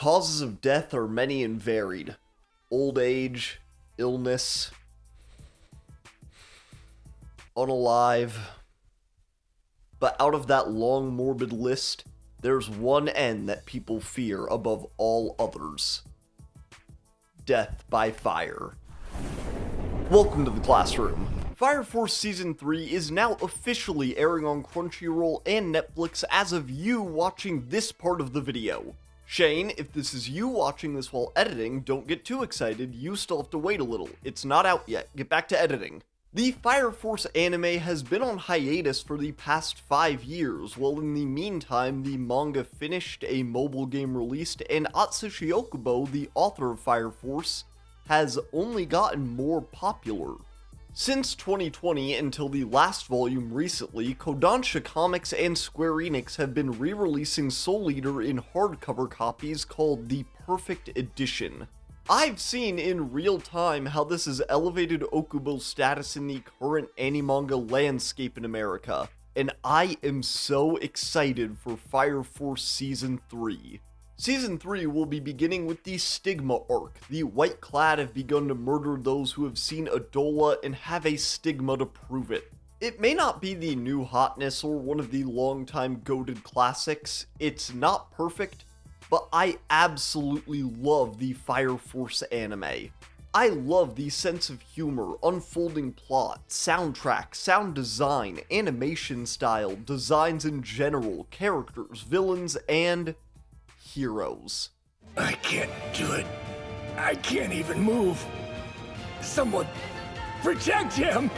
causes of death are many and varied. Old age, illness, unalive. But out of that long, morbid list, there's one end that people fear above all others. Death by fire. Welcome to the classroom. Fire Force Season 3 is now officially airing on Crunchyroll and Netflix as of you watching this part of the video. Shane, if this is you watching this while editing, don't get too excited, you still have to wait a little. It's not out yet, get back to editing. The Fire Force anime has been on hiatus for the past 5 years, while in the meantime the manga finished, a mobile game released, and Atsushi Okubo, the author of Fire Force, has only gotten more popular. Since 2020 until the last volume recently, Kodansha Comics and Square Enix have been re-releasing Soul Eater in hardcover copies called the Perfect Edition. I've seen in real time how this has elevated Okubo's status in the current anime-manga landscape in America, and I am so excited for Fire Force Season 3. Season 3 will be beginning with the Stigma arc. The White Clad have begun to murder those who have seen Adola and have a stigma to prove it. It may not be the new hotness or one of the longtime goated classics, it's not perfect, but I absolutely love the Fire Force anime. I love the sense of humor, unfolding plot, soundtrack, sound design, animation style, designs in general, characters, villains, and heroes. I can't do it. I can't even move. Someone protect him!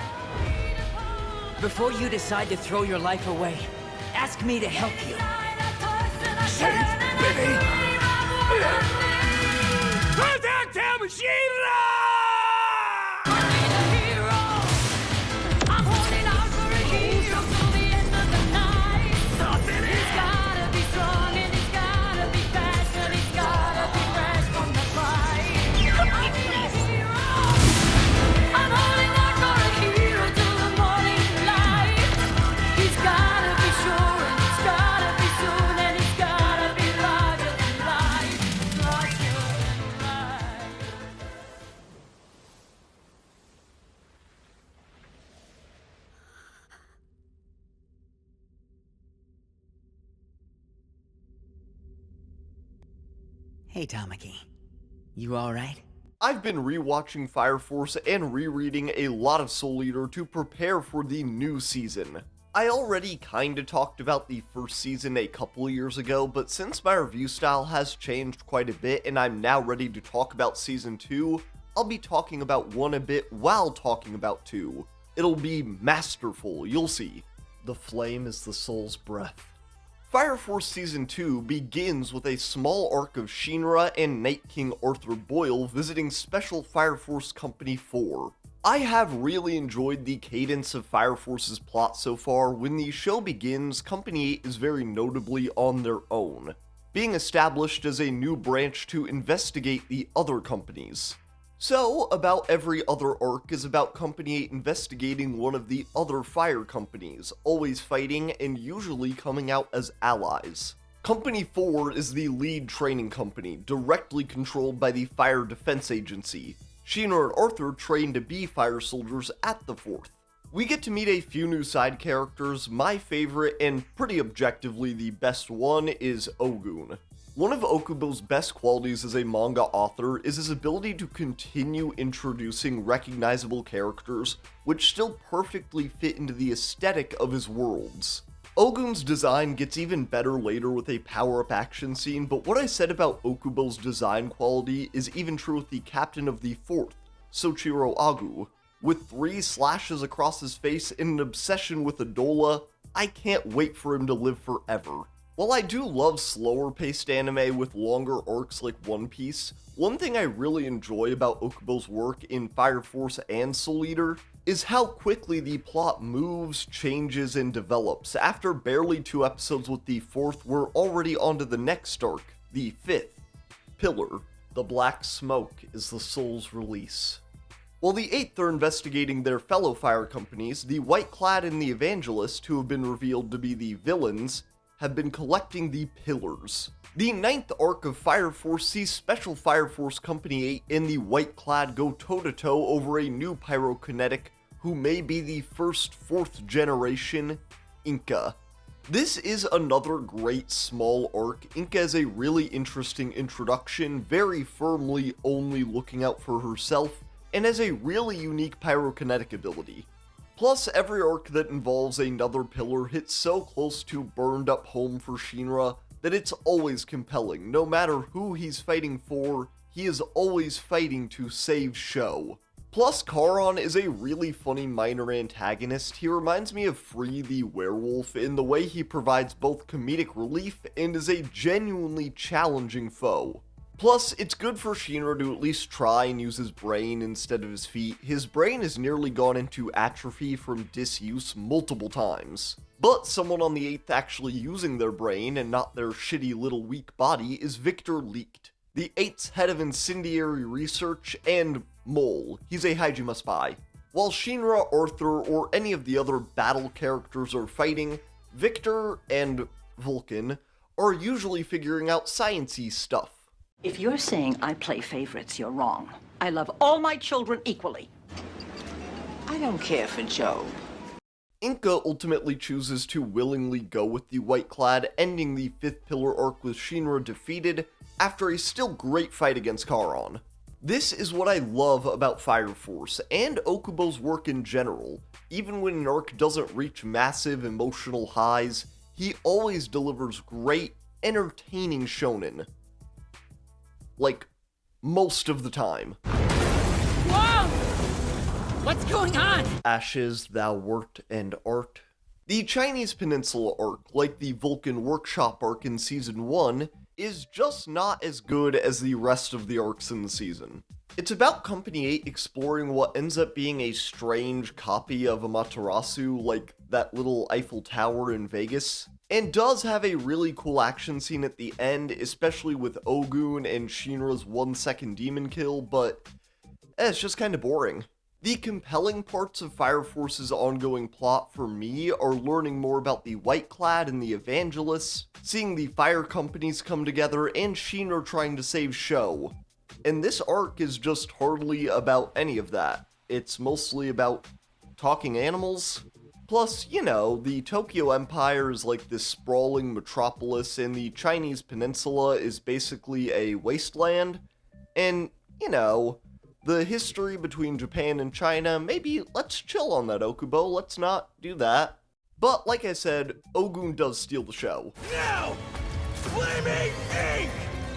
Before you decide to throw your life away, ask me to help you. Save me! Protect him, Sheila! Hey, Tamaki. You alright? I've been rewatching Fire Force and rereading a lot of Soul Eater to prepare for the new season. I already kinda talked about the first season a couple years ago, but since my review style has changed quite a bit and I'm now ready to talk about Season 2, I'll be talking about 1 a bit while talking about 2. It'll be masterful, you'll see. The flame is the soul's breath. Fire Force Season 2 begins with a small arc of Shinra and Night King Arthur Boyle visiting Special Fire Force Company 4. I have really enjoyed the cadence of Fire Force's plot so far. When the show begins, Company 8 is very notably on their own, being established as a new branch to investigate the other companies. So, about every other arc is about Company 8 investigating one of the other fire companies, always fighting and usually coming out as allies. Company 4 is the lead training company, directly controlled by the Fire Defense Agency. Shinra and Arthur train to be fire soldiers at the 4th. We get to meet a few new side characters. My favorite, and pretty objectively the best one, is Ogun. One of Okubo's best qualities as a manga author is his ability to continue introducing recognizable characters which still perfectly fit into the aesthetic of his worlds. Ogun's design gets even better later with a power-up action scene, but what I said about Okubo's design quality is even true with the captain of the 4th, Soichiro Agu. With 3 slashes across his face and an obsession with Adola, I can't wait for him to live forever. While I do love slower-paced anime with longer arcs like One Piece, one thing I really enjoy about Okubo's work in Fire Force and Soul Eater is how quickly the plot moves, changes, and develops. After barely 2 episodes with the 4th, we're already on to the next arc, the 5th, Pillar. The black smoke is the soul's release. While the 8th are investigating their fellow fire companies, the White Clad and the Evangelist, who have been revealed to be the villains, have been collecting the Pillars. The 9th arc of Fire Force sees Special Fire Force Company 8 and the White Clad go toe-to-toe over a new pyrokinetic who may be the first 4th generation Inca. This is another great small arc. Inca is a really interesting introduction, very firmly only looking out for herself, and has a really unique pyrokinetic ability. Plus, every arc that involves another pillar hits so close to burned up home for Shinra that it's always compelling. No matter who he's fighting for, he is always fighting to save Sho. Plus, Charon is a really funny minor antagonist. He reminds me of Free the Werewolf in the way he provides both comedic relief and is a genuinely challenging foe. Plus, it's good for Shinra to at least try and use his brain instead of his feet. His brain has nearly gone into atrophy from disuse multiple times. But someone on the 8th actually using their brain and not their shitty little weak body is Victor Leaked, the 8th's head of incendiary research and Mole. He's a Hajime spy. While Shinra, Arthur, or any of the other battle characters are fighting, Victor and Vulcan are usually figuring out sciencey stuff. If you're saying I play favorites, you're wrong. I love all my children equally. I don't care for Joe. Inca ultimately chooses to willingly go with the White Clad, ending the 5th pillar arc with Shinra defeated after a still great fight against Charon. This is what I love about Fire Force, and Okubo's work in general. Even when an arc doesn't reach massive emotional highs, he always delivers great, entertaining shonen. Like, most of the time. Whoa! What's going on? Ashes, thou wert and art. The Chinese Peninsula arc, like the Vulcan Workshop arc in Season 1, is just not as good as the rest of the arcs in the season. It's about Company 8 exploring what ends up being a strange copy of Amaterasu, like that little Eiffel Tower in Vegas, and does have a really cool action scene at the end, especially with Ogun and Shinra's 1-second demon kill, but it's just kinda boring. The compelling parts of Fire Force's ongoing plot for me are learning more about the White Clad and the Evangelists, seeing the fire companies come together, and Shinra trying to save Sho. And this arc is just hardly about any of that. It's mostly about talking animals. Plus, you know, the Tokyo Empire is like this sprawling metropolis, and the Chinese peninsula is basically a wasteland. And, you know, the history between Japan and China, maybe let's chill on that, Okubo, let's not do that. But like I said, Ogun does steal the show. No! Flaming ink!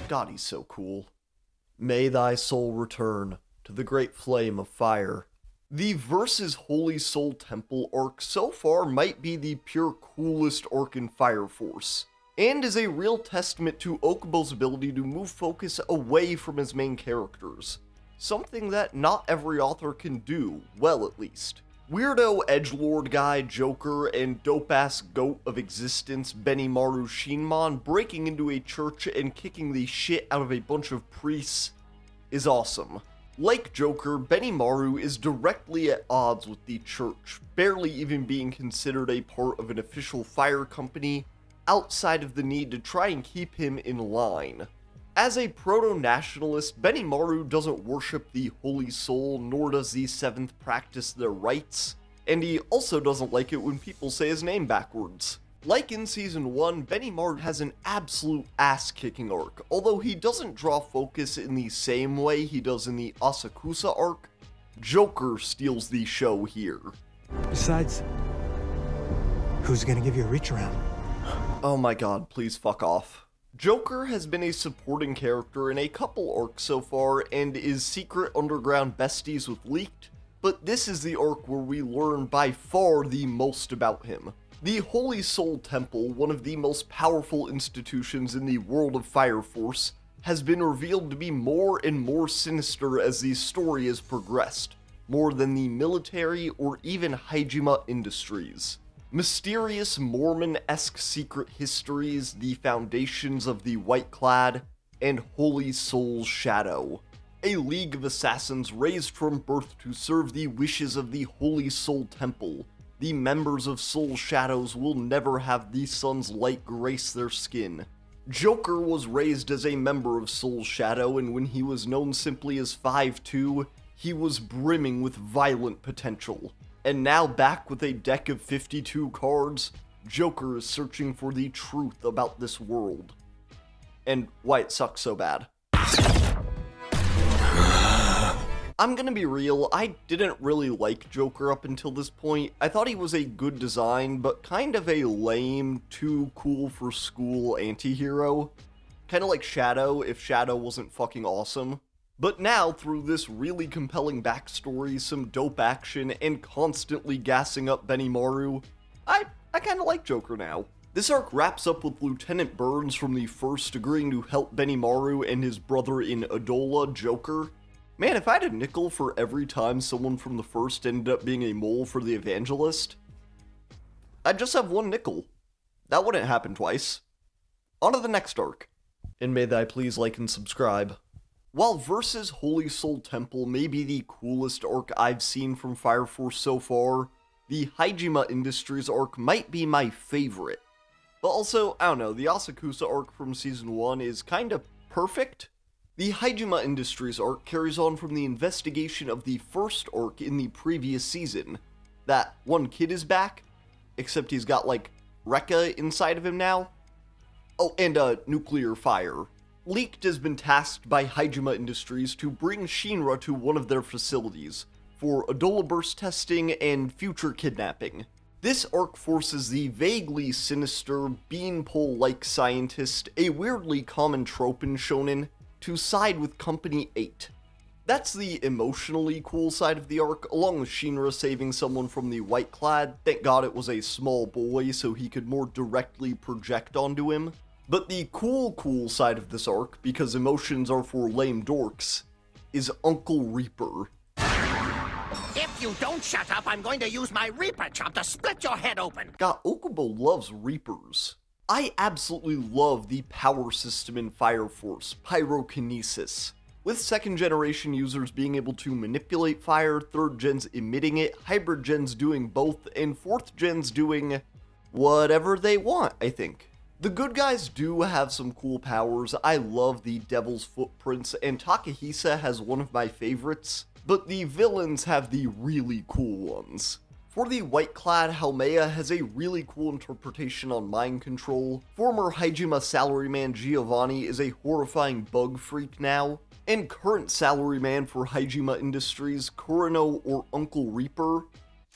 God, he's so cool. May thy soul return to the great flame of fire. The Versus Holy Soul Temple arc so far might be the pure coolest arc in Fire Force, and is a real testament to Okubo's ability to move focus away from his main characters. Something that not every author can do, well at least. Weirdo edgelord guy Joker and dope-ass goat of existence Benimaru Shinmon breaking into a church and kicking the shit out of a bunch of priests is awesome. Like Joker, Benimaru is directly at odds with the church, barely even being considered a part of an official fire company, outside of the need to try and keep him in line. As a proto-nationalist, Benimaru doesn't worship the Holy Soul, nor does the 7th practice their rites, and he also doesn't like it when people say his name backwards. Like in Season 1, Benimaru has an absolute ass-kicking arc, although he doesn't draw focus in the same way he does in the Asakusa arc. Joker steals the show here. Besides, who's gonna give you a reach around? Oh my god, please fuck off. Joker has been a supporting character in a couple arcs so far, and is secret underground besties with Leaked, but this is the arc where we learn by far the most about him. The Holy Soul Temple, one of the most powerful institutions in the world of Fire Force, has been revealed to be more and more sinister as the story has progressed, more than the military or even Hajime Industries. Mysterious Mormon-esque secret histories, the foundations of the White Clad, and Holy Soul's Shadow. A league of assassins raised from birth to serve the wishes of the Holy Soul Temple, the members of Soul Shadows will never have the sun's light grace their skin. Joker was raised as a member of Soul Shadow, and when he was known simply as 5'2", he was brimming with violent potential. And now back with a deck of 52 cards, Joker is searching for the truth about this world. And why it sucks so bad. I'm gonna be real, I didn't really like Joker up until this point. I thought he was a good design, but kind of a lame, too cool for school anti-hero. Kinda like Shadow, if Shadow wasn't fucking awesome. But now, through this really compelling backstory, some dope action, and constantly gassing up Benimaru, I kinda like Joker now. This arc wraps up with Lieutenant Burns from the first agreeing to help Benimaru and his brother in Adola, Joker. Man, if I had a nickel for every time someone from the first ended up being a mole for the Evangelist, I'd just have one nickel. That wouldn't happen twice. On to the next arc. And may thy please like and subscribe. While Versus Holy Soul Temple may be the coolest arc I've seen from Fire Force so far, the Hajima Industries arc might be my favorite. But also, I don't know, the Asakusa arc from Season 1 is kinda perfect. The Hajima Industries arc carries on from the investigation of the first arc in the previous season. That one kid is back, except he's got, like, Rekka inside of him now. Oh, and nuclear fire. Leaked has been tasked by Hajima Industries to bring Shinra to one of their facilities for Adola burst testing and future kidnapping. This arc forces the vaguely sinister, beanpole-like scientist, a weirdly common trope in shonen, to side with Company 8. That's the emotionally cool side of the arc, along with Shinra saving someone from the White Clad. Thank God it was a small boy so he could more directly project onto him. But the cool side of this arc, because emotions are for lame dorks, is Uncle Reaper. If you don't shut up, I'm going to use my Reaper chop to split your head open. God, Okubo loves Reapers. I absolutely love the power system in Fire Force, pyrokinesis. With second generation users being able to manipulate fire, third gens emitting it, hybrid gens doing both, and fourth gens doing whatever they want, I think. The good guys do have some cool powers. I love the Devil's Footprints, and Takahisa has one of my favorites, but the villains have the really cool ones. For the white-clad, Haumea has a really cool interpretation on mind control. Former Hajima salaryman Giovanni is a horrifying bug freak now. And current salaryman for Hajima Industries, Kurano or Uncle Reaper,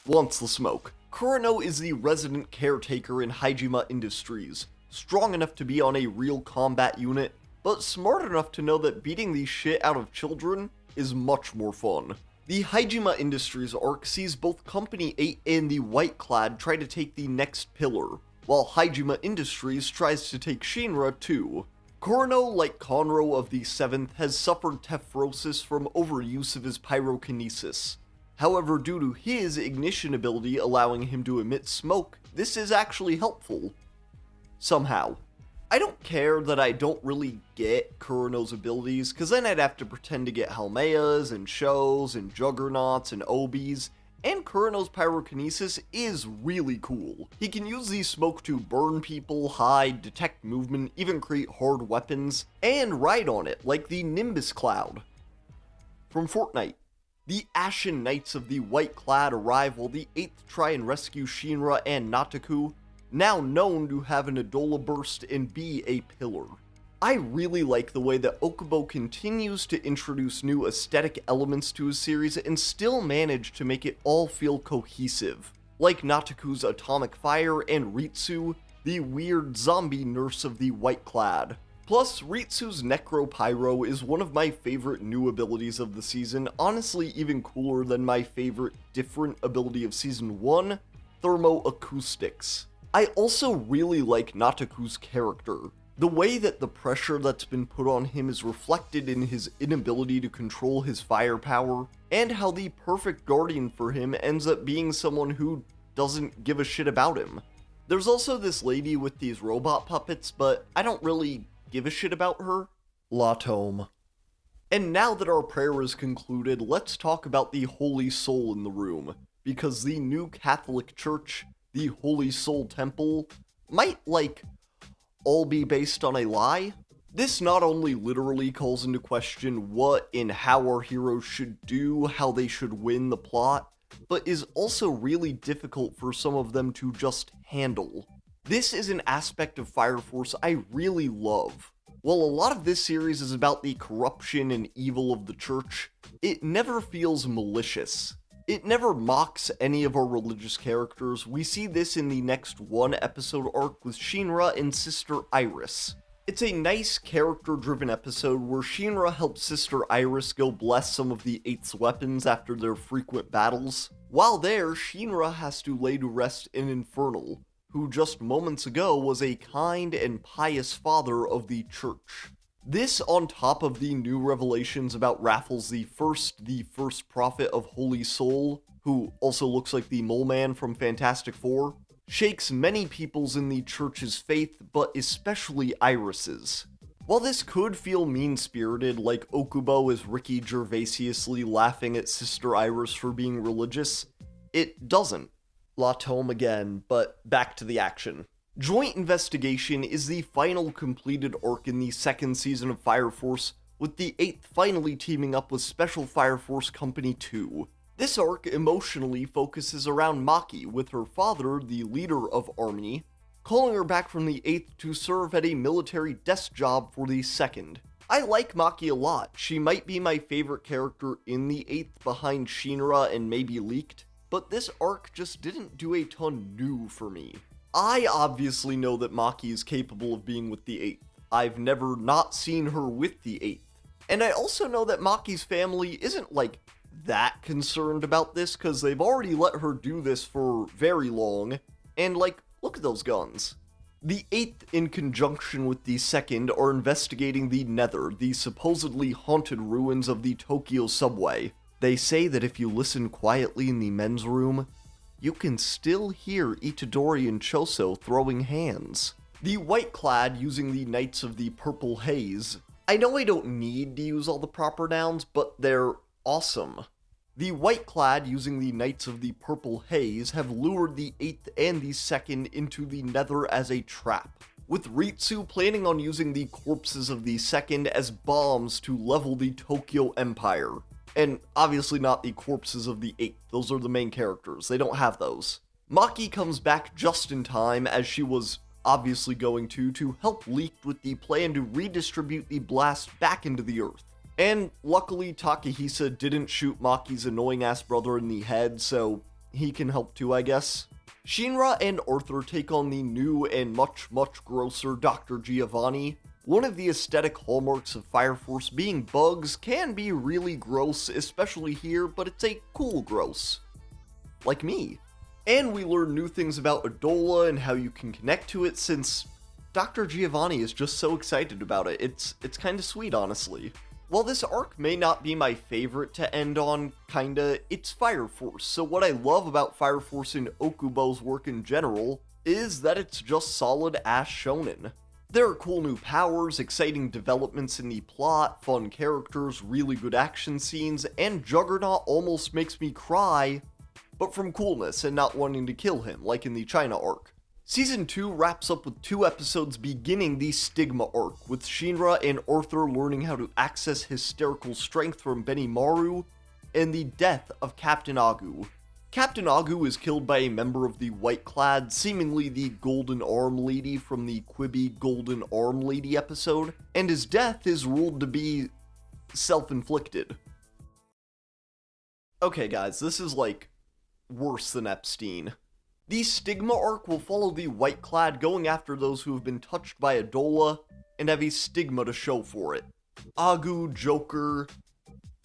wants the smoke. Kurano is the resident caretaker in Hajima Industries, strong enough to be on a real combat unit, but smart enough to know that beating the shit out of children is much more fun. The Hajima Industries arc sees both Company 8 and the White Clad try to take the next pillar, while Hajima Industries tries to take Shinra too. Kurano, like Conro of the 7th, has suffered tephrosis from overuse of his pyrokinesis. However, due to his ignition ability allowing him to emit smoke, this is actually helpful. Somehow. I don't care that I don't really get Kurano's abilities, cause then I'd have to pretend to get Haumea's and Sho's and Juggernauts and Obi's, and Kurano's pyrokinesis is really cool. He can use the smoke to burn people, hide, detect movement, even create hard weapons, and ride on it, like the Nimbus Cloud from Fortnite. The Ashen Knights of the White Clad arrive while the 8th try and rescue Shinra and Nataku, now known to have an Adola burst and be a pillar. I really like the way that Okubo continues to introduce new aesthetic elements to his series and still manage to make it all feel cohesive, like Nataku's atomic fire and Ritsu, the weird zombie nurse of the White Clad. Plus, Ritsu's Necropyro is one of my favorite new abilities of the season, honestly even cooler than my favorite different ability of Season 1, Thermoacoustics. I also really like Nataku's character. The way that the pressure that's been put on him is reflected in his inability to control his firepower, and how the perfect guardian for him ends up being someone who doesn't give a shit about him. There's also this lady with these robot puppets, but I don't really give a shit about her. La Tome. And now that our prayer is concluded, let's talk about the Holy Soul in the room. because the new Catholic Church, the Holy Soul Temple, might, all be based on a lie. This not only literally calls into question what and how our heroes should do, how they should win the plot, but is also really difficult for some of them to just handle. This is an aspect of Fire Force I really love. While a lot of this series is about the corruption and evil of the church, it never feels malicious. It never mocks any of our religious characters. We see this in the next one episode arc with Shinra and Sister Iris. It's a nice character-driven episode where Shinra helps Sister Iris go bless some of the Eighth's weapons after their frequent battles. While there, Shinra has to lay to rest an Infernal, who just moments ago was a kind and pious father of the church. This, on top of the new revelations about Raffles the first prophet of Holy Soul, who also looks like the Mole Man from Fantastic Four, shakes many people's in the church's faith, but especially Iris's. While this could feel mean-spirited, like Okubo is Ricky Gervasiously laughing at Sister Iris for being religious, it doesn't. La Tome again, but back to the action. Joint Investigation is the final completed arc in the second season of Fire Force, with the 8th finally teaming up with Special Fire Force Company 2. This arc emotionally focuses around Maki, with her father, the leader of Army, calling her back from the 8th to serve at a military desk job for the 2nd. I like Maki a lot. She might be my favorite character in the 8th behind Shinra and maybe Leaked, but this arc just didn't do a ton new for me. I obviously know that Maki is capable of being with the 8th. I've never not seen her with the 8th. And I also know that Maki's family isn't, that concerned about this, because they've already let her do this for very long, and, look at those guns. The 8th, in conjunction with the 2nd, are investigating the Nether, the supposedly haunted ruins of the Tokyo subway. They say that if you listen quietly in the men's room, you can still hear Itadori and Choso throwing hands. The White-Clad, using the Knights of the Purple Haze. I know I don't need to use all the proper nouns, but they're awesome. The White-Clad, using the Knights of the Purple Haze, have lured the 8th and the 2nd into the Nether as a trap, with Ritsu planning on using the corpses of the 2nd as bombs to level the Tokyo Empire. And obviously not the corpses of the 8th, those are the main characters, they don't have those. Maki comes back just in time, as she was obviously going to help Leaked with the plan to redistribute the blast back into the Earth. And luckily Takahisa didn't shoot Maki's annoying-ass brother in the head, so he can help too, I guess. Shinra and Arthur take on the new and much grosser Dr. Giovanni. One of the aesthetic hallmarks of Fire Force being bugs can be really gross, especially here, but it's a cool gross. Like me. And we learn new things about Adola and how you can connect to it, since Dr. Giovanni is just so excited about it. It's kinda sweet, honestly. While this arc may not be my favorite to end on, it's Fire Force, so what I love about Fire Force and Okubo's work in general is that it's just solid ass shonen. There are cool new powers, exciting developments in the plot, fun characters, really good action scenes, and Juggernaut almost makes me cry, but from coolness and not wanting to kill him, like in the China arc. Season 2 wraps up with 2 episodes beginning the Stigma arc, with Shinra and Arthur learning how to access hysterical strength from Benimaru, and the death of Captain Agu. Captain Agu is killed by a member of the White-Clad, seemingly the Golden Arm Lady from the Quibi Golden Arm Lady episode, and his death is ruled to be self-inflicted. Okay guys, this is worse than Epstein. The Stigma arc will follow the White-Clad going after those who have been touched by Adola, and have a stigma to show for it. Agu, Joker,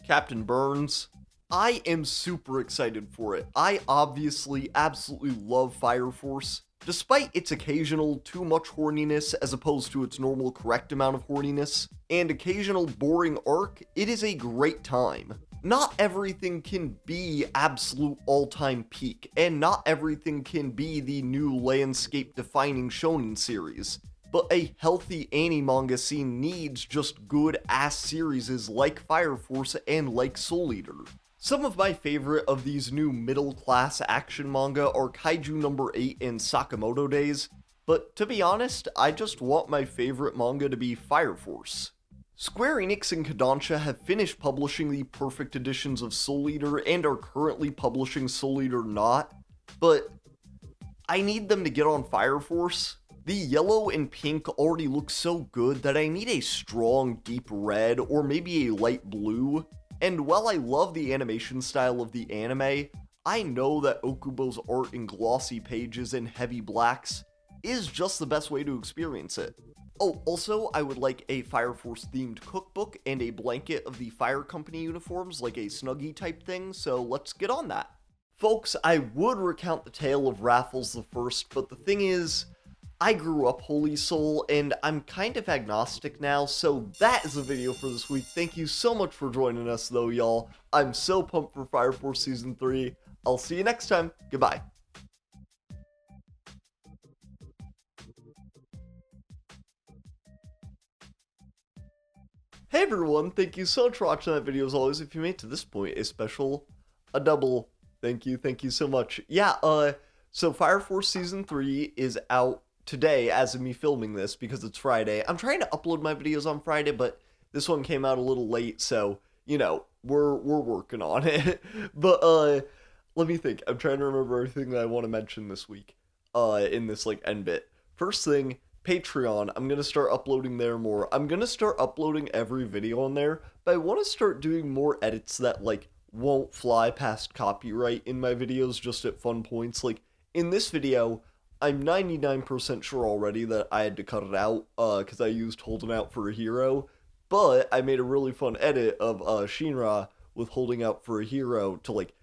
Captain Burns. I am super excited for it. I obviously absolutely love Fire Force. Despite its occasional too much horniness as opposed to its normal correct amount of horniness, and occasional boring arc, it is a great time. Not everything can be absolute all-time peak, and not everything can be the new landscape-defining shonen series. But a healthy anime-manga scene needs just good-ass series like Fire Force and like Soul Eater. Some of my favorite of these new middle-class action manga are Kaiju number 8 and Sakamoto Days, but to be honest, I just want my favorite manga to be Fire Force. Square Enix and Kodansha have finished publishing the perfect editions of Soul Eater and are currently publishing Soul Eater Not, but I need them to get on Fire Force. The yellow and pink already look so good that I need a strong deep red or maybe a light blue. And while I love the animation style of the anime, I know that Okubo's art in glossy pages and heavy blacks is just the best way to experience it. Oh, also, I would like a Fire Force themed cookbook and a blanket of the Fire Company uniforms, like a Snuggie type thing, so let's get on that. Folks, I would recount the tale of Raffles the First, but the thing is, I grew up Holy Soul, and I'm kind of agnostic now, so that is the video for this week. Thank you so much for joining us, though, y'all. I'm so pumped for Fire Force Season 3. I'll see you next time. Goodbye. Hey everyone, thank you so much for watching that video. As always, if you made it to this point, a double thank you so much. Yeah, so Fire Force Season 3 is out today as of me filming this because it's Friday. I'm trying to upload my videos on Friday, but this one came out a little late, so, you know, we're working on it. But, let me think. I'm trying to remember everything that I want to mention this week, in this, like, end bit. First thing, Patreon. I'm gonna start uploading there more. I'm gonna start uploading every video on there, but I want to start doing more edits that, like, won't fly past copyright in my videos just at fun points. Like, in this video, I'm 99% sure already that I had to cut it out, because I used Holding Out for a Hero, but I made a really fun edit of, Shinra with Holding Out for a Hero to, like,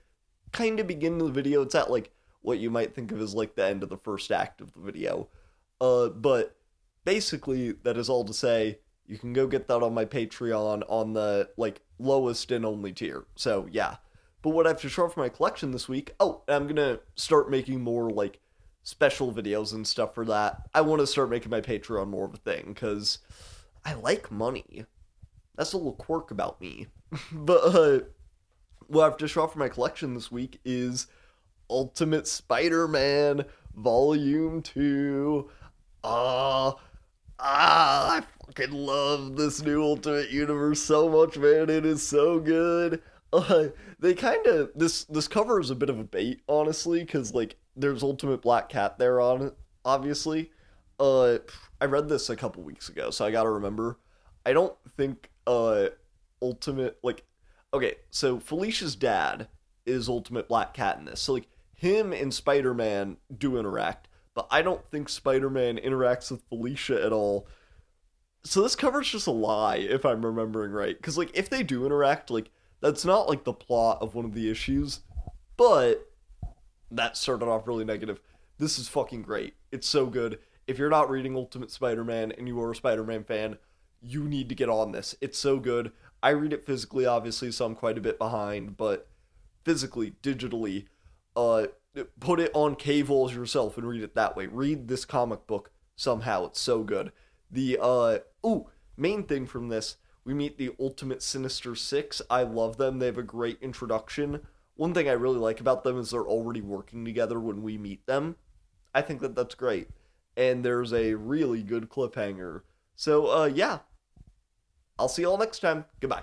kind of begin the video. It's at, like, what you might think of as, like, the end of the first act of the video. But basically, that is all to say, you can go get that on my Patreon on the, like, lowest and only tier. So, yeah. But what I have to show off for my collection this week, oh, I'm gonna start making more, like, special videos and stuff for that. I want to start making my Patreon more of a thing, because I like money. That's a little quirk about me. But, what I have to show off for my collection this week is Ultimate Spider-Man Volume 2. I fucking love this new Ultimate Universe so much, man. It is so good. They kind of, this cover is a bit of a bait, honestly, because, like, there's Ultimate Black Cat there on it, obviously. I read this a couple weeks ago, so I gotta remember. I don't think, Ultimate, like, okay, so Felicia's dad is Ultimate Black Cat in this, so, like, him and Spider-Man do interact, but I don't think Spider-Man interacts with Felicia at all. So this cover's just a lie, if I'm remembering right. Because, like, if they do interact, like, that's not, like, the plot of one of the issues. But that started off really negative. This is fucking great. It's so good. If you're not reading Ultimate Spider-Man and you are a Spider-Man fan, you need to get on this. It's so good. I read it physically, obviously, so I'm quite a bit behind. But physically, digitally, put it on cables yourself and read it that way. Read this comic book somehow. It's so good. The, main thing from this, we meet the Ultimate Sinister Six. I love them. They have a great introduction. One thing I really like about them is they're already working together when we meet them. I think that that's great. And there's a really good cliffhanger. So, yeah. I'll see y'all next time. Goodbye.